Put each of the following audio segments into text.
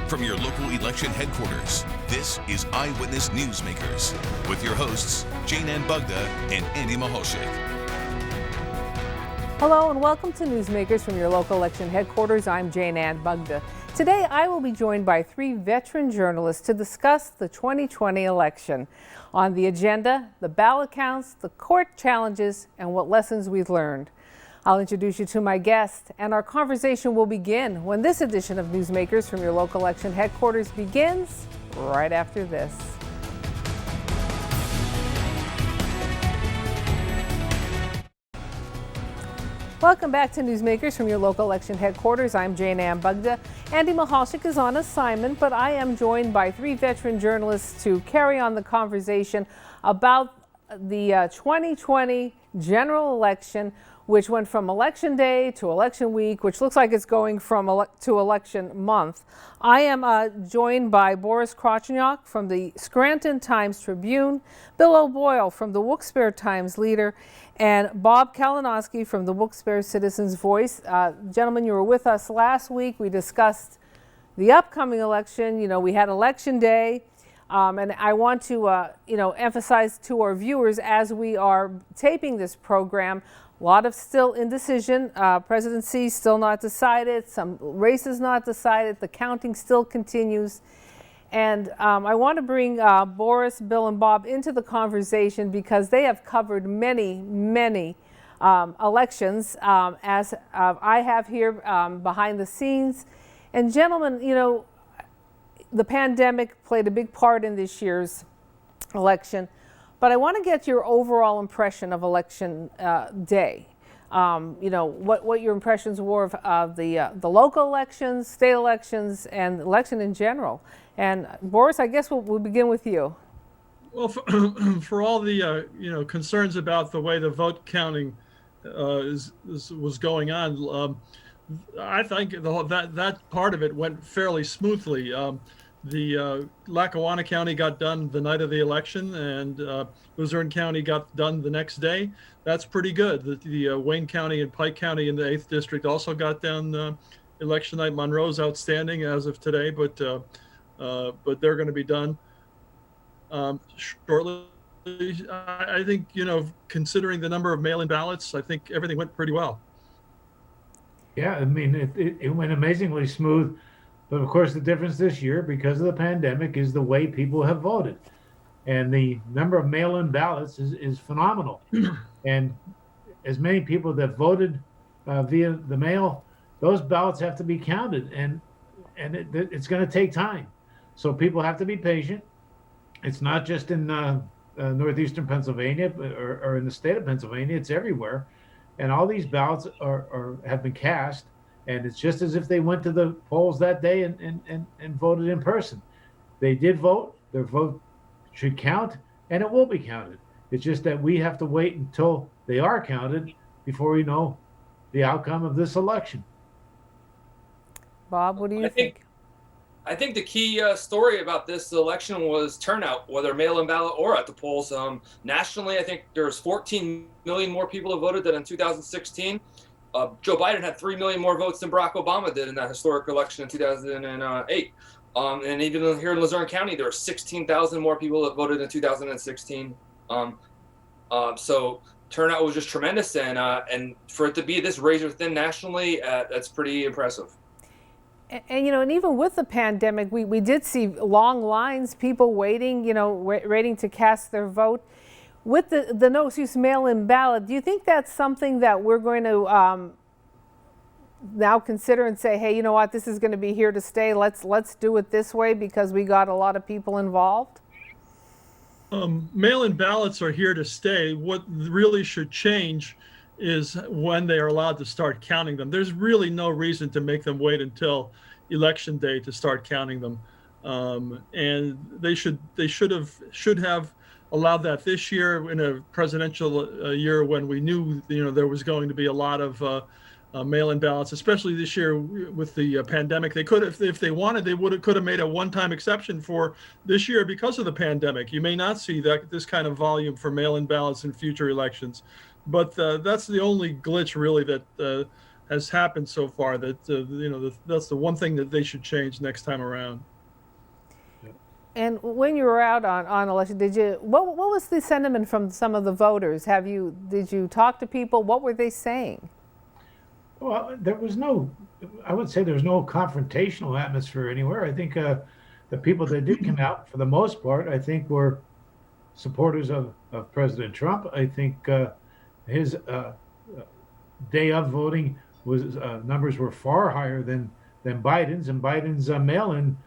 From your local election headquarters, this is Eyewitness Newsmakers with your hosts, Jane Ann Bugda and Andy Maholshik. Hello and welcome to Newsmakers from your local election headquarters. I'm Jane Ann Bugda. Today I will be joined by three veteran journalists to discuss the 2020 election. On the agenda, the ballot counts, the court challenges, and what lessons we've learned. I'll introduce you to my guest, and our conversation will begin when this edition of Newsmakers from your local election headquarters begins right after this. Welcome back to Newsmakers from your local election headquarters. I'm Jane Ann Bugda. Andy Maholshik is on assignment, but I am joined by three veteran journalists to carry on the conversation about the 2020 general election, which went from election day to election week, which looks like it's going from to election month. I am joined by Boris Krotchniak from the Scranton Times-Tribune, Bill O'Boyle from the Wilkes-Barre Times-Leader, and Bob Kalinowski from the Wilkes-Barre Citizens Voice. Gentlemen, you were with us last week. We discussed the upcoming election. You know, we had election day. And I want to, emphasize to our viewers as we are taping this program, a lot of still indecision. Presidency still not decided. Some races not decided. The counting still continues. And I want to bring Boris, Bill, and Bob into the conversation because they have covered many elections, as I have here behind the scenes. And gentlemen, the pandemic played a big part in this year's election, but I want to get your overall impression of election day. What your impressions were of the local elections, state elections, and election in general. And Boris, I guess we'll begin with you. Well, for all the concerns about the way the vote counting was going on, I think that part of it went fairly smoothly. The Lackawanna County got done the night of the election, and Luzerne County got done the next day. That's pretty good. The Wayne County and Pike County in the 8th District also got done election night. Monroe's outstanding as of today, but they're going to be done shortly. I think, considering the number of mail-in ballots, I think everything went pretty well. Yeah, I mean, it went amazingly smooth. But of course, the difference this year, because of the pandemic, is the way people have voted. And the number of mail-in ballots is phenomenal. And as many people that voted via the mail, those ballots have to be counted. And it's going to take time. So people have to be patient. It's not just in northeastern Pennsylvania or in the state of Pennsylvania. It's everywhere. And all these ballots have been cast. And it's just as if they went to the polls that day and voted in person. They did vote. Their vote should count, and it will be counted. It's just that we have to wait until they are counted before we know the outcome of this election. Bob, what do you think? I think the key story about this election was turnout, whether mail-in ballot or at the polls. Nationally, I think there's 14 million more people who voted than in 2016. Joe Biden had 3 million more votes than Barack Obama did in that historic election in 2008. And even here in Luzerne County, there are 16,000 more people that voted in 2016. So turnout was just tremendous. And for it to be this razor thin nationally, that's pretty impressive. And even with the pandemic, we did see long lines, people waiting, waiting to cast their vote. With the no-excuse mail-in ballot, do you think that's something that we're going to now consider and say, hey, you know what, this is going to be here to stay. Let's do it this way because we got a lot of people involved? Mail-in ballots are here to stay. What really should change is when they are allowed to start counting them. There's really no reason to make them wait until election day to start counting them. And they should have allowed that this year in a presidential year when we knew there was going to be a lot of mail-in ballots, especially this year with the pandemic. They could have, if they wanted, could have made a one-time exception for this year because of the pandemic. You may not see this kind of volume for mail-in ballots in future elections, but that's the only glitch really that has happened so far. That that's the one thing that they should change next time around. And when you were out on election, what was the sentiment from some of the voters? Did you talk to people? What were they saying? Well, I would say there was no confrontational atmosphere anywhere. I think the people that did come out, for the most part, I think were supporters of President Trump. I think his day of voting numbers were far higher than Biden's, and Biden's mail-in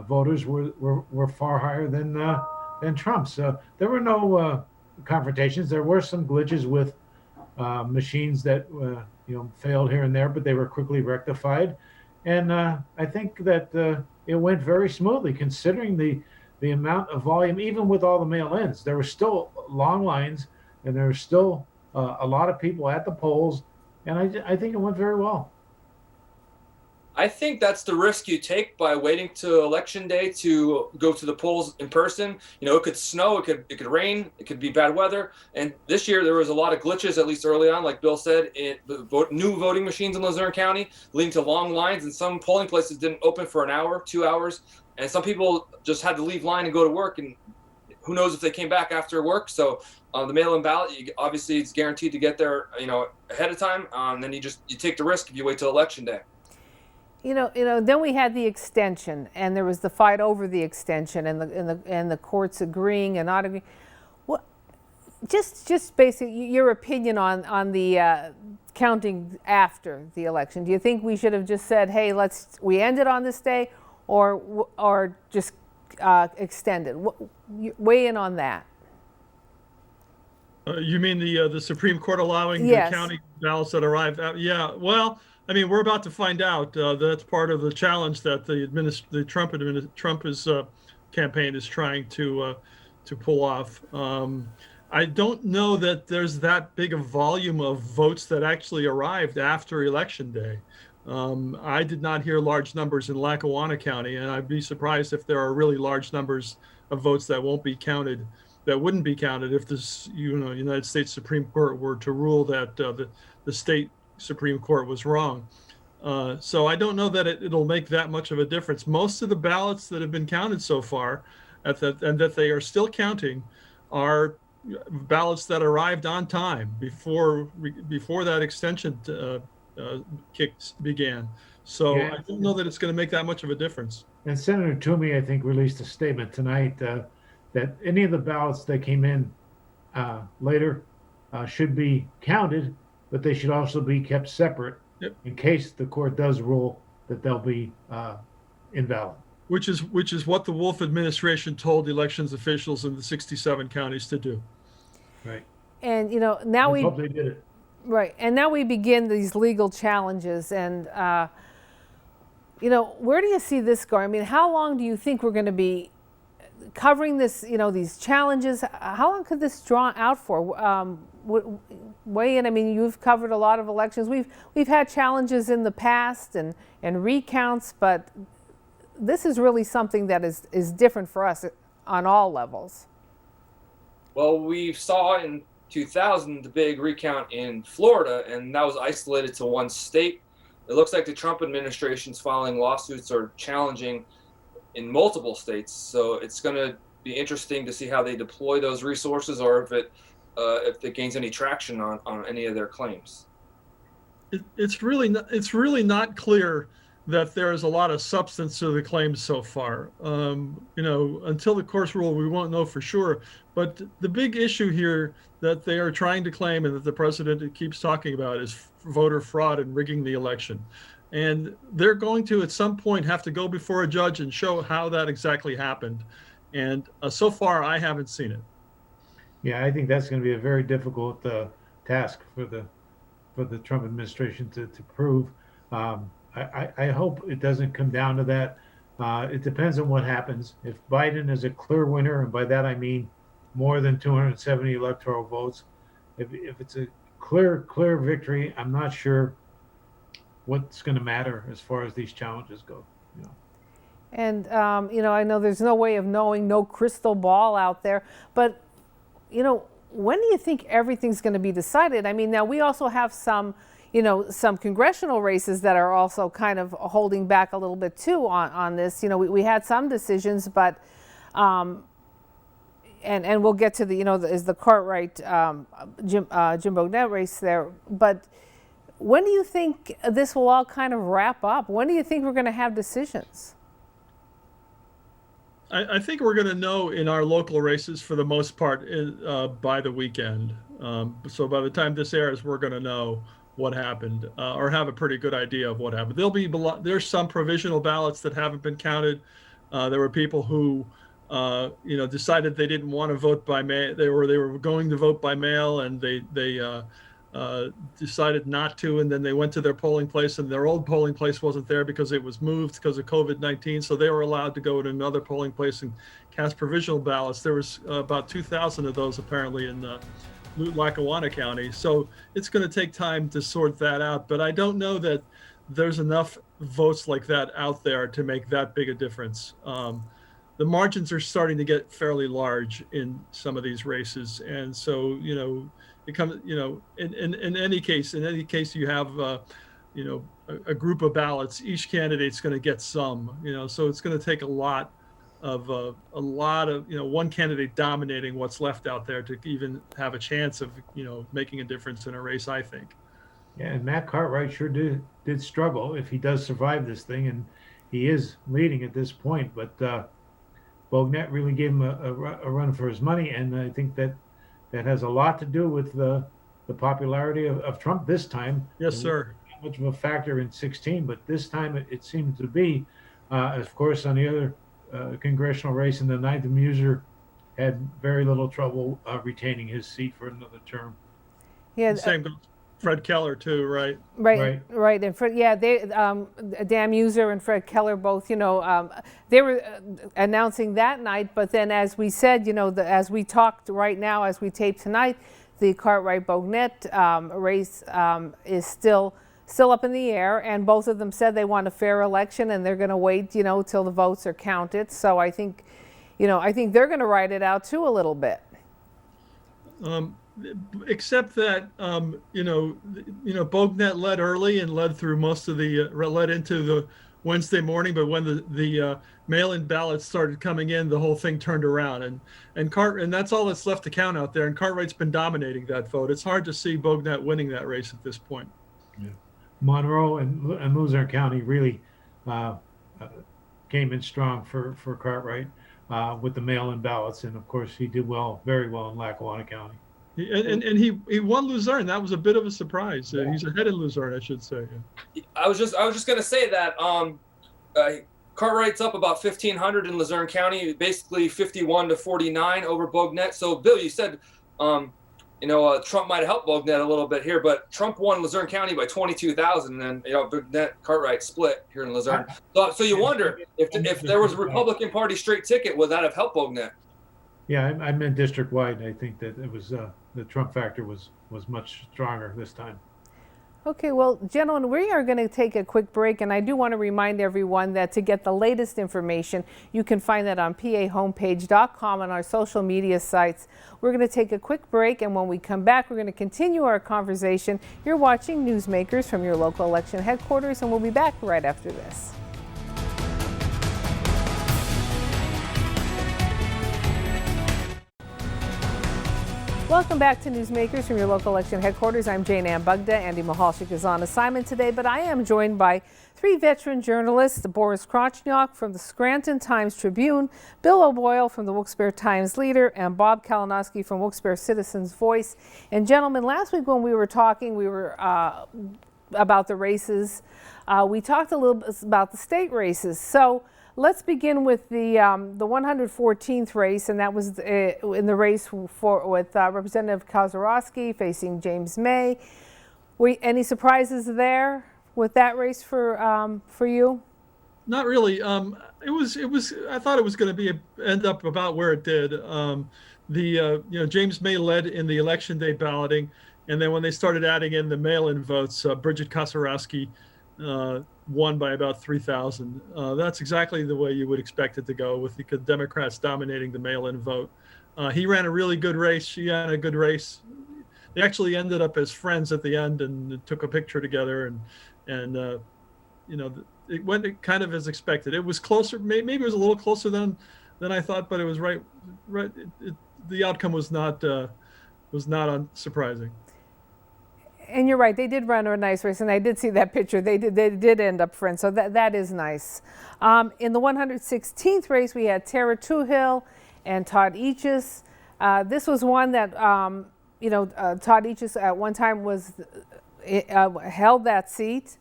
voters were far higher than Trump's. There were no confrontations. There were some glitches with machines that failed here and there, but they were quickly rectified. And I think that it went very smoothly, considering the amount of volume. Even with all the mail-ins, there were still long lines, and there were still a lot of people at the polls. And I think it went very well. I think that's the risk you take by waiting to election day to go to the polls in person. It could snow, it could rain, it could be bad weather. And this year there was a lot of glitches, at least early on, like Bill said, in new voting machines in Luzerne County, leading to long lines, and some polling places didn't open for an hour, 2 hours, and some people just had to leave line and go to work, and who knows if they came back after work. So the mail-in ballot, obviously it's guaranteed to get there, ahead of time. Then you take the risk if you wait till election day. Then we had the extension, and there was the fight over the extension, and the courts agreeing and not agreeing. What, just basically your opinion on the counting after the election. Do you think we should have just said, "Hey, we end it on this day," or just extend it? Weigh in on that. You mean the Supreme Court allowing Yes. the county ballots that arrive? Yeah. Well, I mean, we're about to find out. That's part of the challenge that the Trump campaign is trying to pull off. I don't know that there's that big a volume of votes that actually arrived after Election Day. I did not hear large numbers in Lackawanna County, and I'd be surprised if there are really large numbers of votes that wouldn't be counted if this United States Supreme Court were to rule that the state Supreme Court was wrong. So I don't know that it'll make that much of a difference. Most of the ballots that have been counted so far, and that they are still counting, are ballots that arrived on time before that extension began. So yeah. I don't know that it's going to make that much of a difference. And Senator Toomey, I think, released a statement tonight that any of the ballots that came in later should be counted, but they should also be kept separate in case the court does rule that they'll be invalid. Which is what the Wolf administration told elections officials in the 67 counties to do. Right. And now we hope they did it. Right. And now we begin these legal challenges, and where do you see this going? I mean, how long do you think we're going to be covering this, these challenges? How long could this draw out for? Weigh in. I mean, you've covered a lot of elections. We've had challenges in the past and recounts, but this is really something that is different for us on all levels. Well, we saw in 2000 the big recount in Florida, and that was isolated to one state. It looks like the Trump administration's filing lawsuits or challenging in multiple states. So it's going to be interesting to see how they deploy those resources, or if it gains any traction on any of their claims. It's really not clear that there is a lot of substance to the claims so far. Until the courts rule, we won't know for sure. But the big issue here that they are trying to claim, and that the president keeps talking about, is voter fraud and rigging the election. And they're going to, at some point, have to go before a judge and show how that exactly happened. And so far, I haven't seen it. Yeah, I think that's going to be a very difficult task for the Trump administration to prove. I hope it doesn't come down to that. It depends on what happens. If Biden is a clear winner, and by that I mean more than 270 electoral votes, if it's a clear victory, I'm not sure what's going to matter as far as these challenges go. And I know there's no way of knowing, no crystal ball out there, but when do you think everything's going to be decided? I mean, now we also have some some congressional races that are also kind of holding back a little bit too on this. We had some decisions, but and we'll get to is the Cartwright Jim Bognett race there. But when do you think this will all kind of wrap up? When do you think we're going to have decisions? I think we're going to know in our local races for the most part by the weekend. So by the time this airs, we're going to know what happened or have a pretty good idea of what happened. There's some provisional ballots that haven't been counted. There were people who decided they didn't want to vote by mail. They were going to vote by mail, and they decided not to, and then they went to their polling place, and their old polling place wasn't there because it was moved because of COVID-19. So they were allowed to go to another polling place and cast provisional ballots. There was about 2,000 of those apparently in Lackawanna County. So it's going to take time to sort that out. But I don't know that there's enough votes like that out there to make that big a difference. The margins are starting to get fairly large in some of these races, and so it comes, in any case you have a group of ballots. Each candidate's going to get some, so it's going to take a lot of one candidate dominating what's left out there to even have a chance of making a difference in a race, I think. Yeah, and Matt Cartwright sure did struggle if he does survive this thing, and he is leading at this point, but Bognett really gave him a run for his money, and I think that has a lot to do with the popularity of Trump this time. Yes, sir. Not much of a factor in 2016, but this time it seemed to be. Of course, on the other congressional race in the 9th, Muser had very little trouble retaining his seat for another term. Yeah, same goes Fred Keller too, right? Right. And Fred, Dan Muser and Fred Keller both, they were announcing that night. But then, as we said, as we talked right now, as we tape tonight, the Cartwright-Bognett race is still up in the air, and both of them said they want a fair election, and they're going to wait, till the votes are counted. So I think they're going to ride it out too a little bit. Except that Bognett led early and led through most of led into the Wednesday morning, but when the mail-in ballots started coming in, the whole thing turned around, and that's all that's left to count out there. And Cartwright's been dominating that vote. It's hard to see Bognett winning that race at this point. Yeah. Monroe and Luzerne County really came in strong for Cartwright with the mail-in ballots, and of course he did very well in Lackawanna County. And he won Luzerne. That was a bit of a surprise. He's ahead in Luzerne, I should say. I was just going to say that Cartwright's up about 1,500 in Luzerne County, basically 51-49 over Bognett. So, Bill, you said Trump might have helped Bognett a little bit here, but Trump won Luzerne County by 22,000, and Bognett Cartwright split here in Luzerne. So you wonder if there was a Republican Party straight ticket, would that have helped Bognett? Yeah, I meant district-wide. I think that it was the Trump factor was much stronger this time. Okay, well, gentlemen, we are going to take a quick break, and I do want to remind everyone that to get the latest information, you can find that on pahomepage.com and our social media sites. We're going to take a quick break, and when we come back, we're going to continue our conversation. You're watching Newsmakers from your local election headquarters, and we'll be back right after this. Welcome back to Newsmakers from your local election headquarters. I'm Jane Ann Bugda. Andy Michalczyk is on assignment today, but I am joined by three veteran journalists, Boris Krotchniak from the Scranton Times-Tribune, Bill O'Boyle from the Wilkes-Barre Times-Leader, and Bob Kalinowski from Wilkes-Barre Citizens Voice. And gentlemen, last week when we were talking, about the races. We talked a little bit about the state races. So let's begin with the 114th race, and that was in the race with Representative Kozarowski facing James May. Any surprises there with that race for you? Not really. It was. I thought it was going to end up about where it did. James May led in the election day balloting, and then when they started adding in the mail-in votes, Bridget Kozarowski won by about 3,000. That's exactly the way you would expect it to go, with the Democrats dominating the mail-in vote. He ran a really good race. She ran a good race. they actually ended up as friends at the end and took a picture together, and it went kind of as expected. It was closer, maybe it was a little closer than I thought, but it was right. The outcome was not unsurprising. And you're right, they did run a nice race, and I did see that picture. They did end up friends, so that is nice. In the 116th race, we had Tara Toohill and Todd Eaches. This was one that, Todd Eaches at one time held that seat,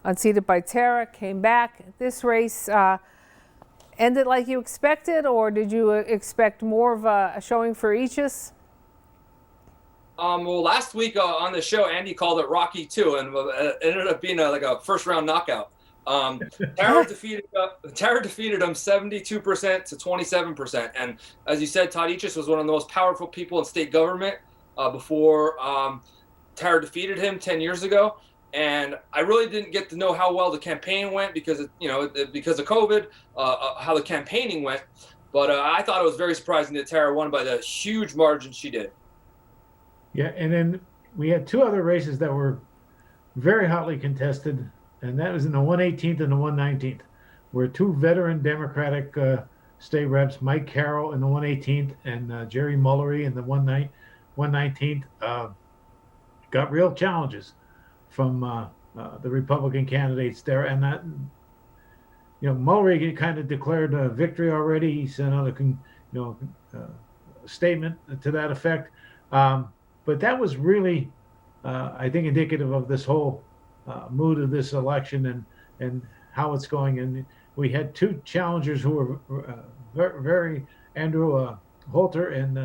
unseated by Tara, came back. This race ended like you expected, or did you expect more of a showing for Eaches? Well, last week on the show, Andy called it Rocky 2, and it ended up being like a first-round knockout. Tara defeated him 72% to 27%. And as you said, Todd Eaches was one of the most powerful people in state government before Tara defeated him 10 years ago. And I really didn't get to know how well the campaign went because of COVID, how the campaigning went. But I thought it was very surprising that Tara won by the huge margin she did. Yeah, and then we had two other races that were very hotly contested, and that was in the 118th and the 119th, where two veteran Democratic state reps, Mike Carroll in the 118th and Jerry Mullery in the 119th, got real challenges from the Republican candidates there. And that, Mullery kind of declared a victory already. He sent out a statement to that effect. But that was really, I think, indicative of this whole mood of this election and how it's going. And we had two challengers who were very Andrew Holter and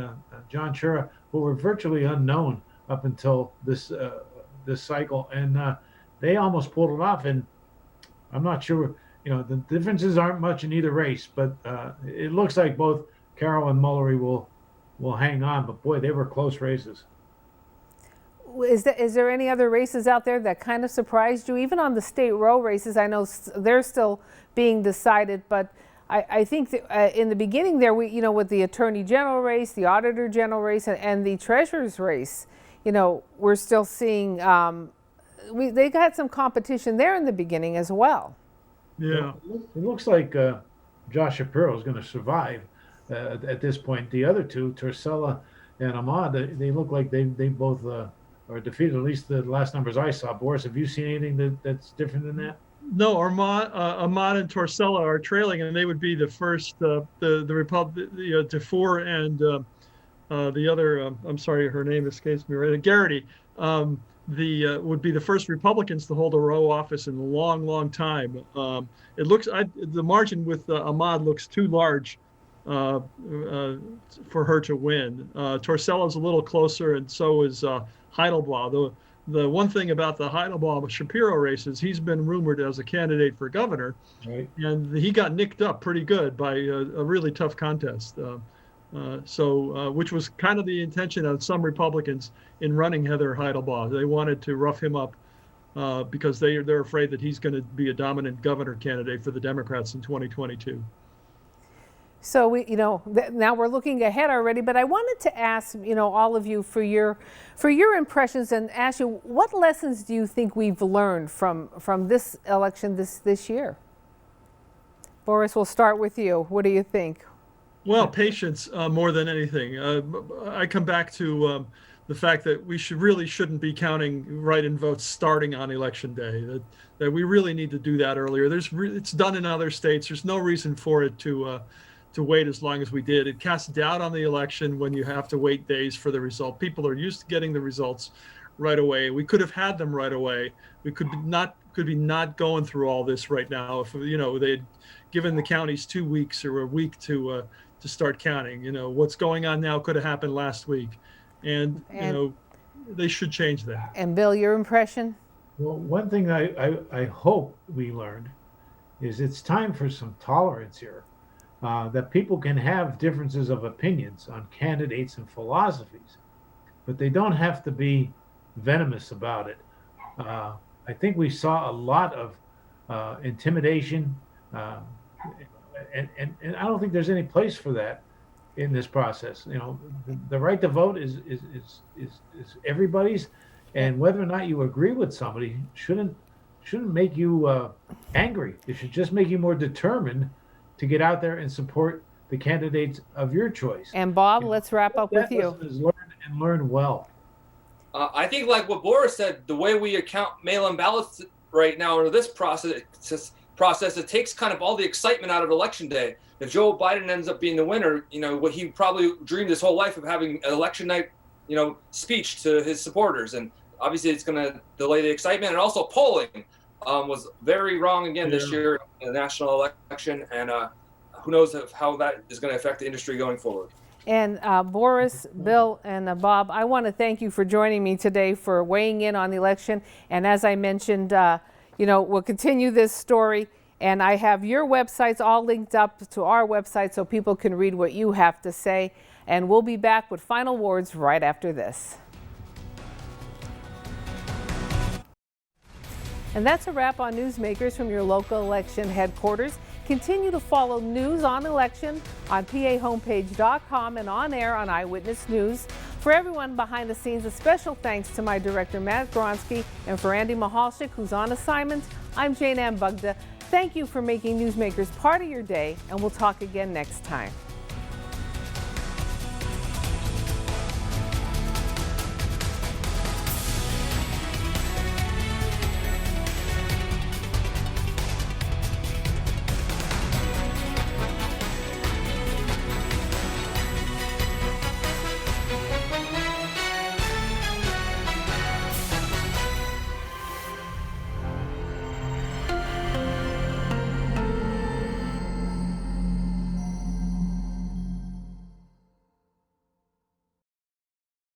John Chura, who were virtually unknown up until this cycle, and they almost pulled it off. And I'm not sure, the differences aren't much in either race, but it looks like both Carroll and Mullery will hang on. But boy, they were close races. Is there any other races out there that kind of surprised you? Even on the state row races, I know they're still being decided, but I think that in the beginning there, with the Attorney General race, the Auditor General race, and the Treasurer's race, we're still seeing, they got some competition there in the beginning as well. Yeah. It looks like Josh Shapiro is going to survive at this point. The other two, Torcella and Ahmad, they look like they both are defeated, at least the last numbers I saw. Boris, have you seen anything that's different than that? No, Ahmad and Torcella are trailing, and they would be the first, the DeFore and the other, I'm sorry, her name escapes me right, Garrity, would be the first Republicans to hold a row office in a long, long time. It looks, the margin with Ahmad looks too large for her to win. Torcella's a little closer, and so is Heidelbaugh. The one thing about the Heidelbaugh-Shapiro race is he's been rumored as a candidate for governor, right? And he got nicked up pretty good by a really tough contest. Which was kind of the intention of some Republicans in running Heather Heidelbaugh. They wanted to rough him up because they're afraid that he's going to be a dominant governor candidate for the Democrats in 2022. So now we're looking ahead already, but I wanted to ask, all of you for your impressions and ask you, what lessons do you think we've learned from this election this year? Boris, we'll start with you. What do you think? Well, patience more than anything. I come back to the fact that we shouldn't be counting write-in votes starting on election day. That we really need to do that earlier. It's done in other states. There's no reason for it to wait as long as we did. It casts doubt on the election when you have to wait days for the result. People are used to getting the results right away. We could have had them right away. We could be not going through all this right now if they had given the counties 2 weeks or a week to start counting. What's going on now could have happened last week, and they should change that. And Bill, your impression? Well, one thing I hope we learned is it's time for some tolerance here. That people can have differences of opinions on candidates and philosophies, but they don't have to be venomous about it. I think we saw a lot of intimidation, and I don't think there's any place for that in this process. The right to vote is everybody's, and whether or not you agree with somebody shouldn't make you angry. It should just make you more determined to get out there and support the candidates of your choice. And Bob, let's wrap up with you. Is learn well. I think, like what Boris said, the way we account mail-in ballots right now under this process, it takes kind of all the excitement out of Election Day. If Joe Biden ends up being the winner, what he probably dreamed his whole life of having an election night, speech to his supporters, and obviously it's going to delay the excitement. And also polling was very wrong again this year in the national election, and who knows how that is going to affect the industry going forward. And Boris, Bill, and Bob, I want to thank you for joining me today, for weighing in on the election. And as I mentioned, we'll continue this story. And I have your websites all linked up to our website so people can read what you have to say. And we'll be back with final words right after this. And that's a wrap on Newsmakers from your local election headquarters. Continue to follow news on election on pahomepage.com and on air on Eyewitness News. For everyone behind the scenes, a special thanks to my director, Matt Gronsky, and for Andy Mahalchik, who's on assignment. I'm Jane Ann Bugda. Thank you for making Newsmakers part of your day, and we'll talk again next time.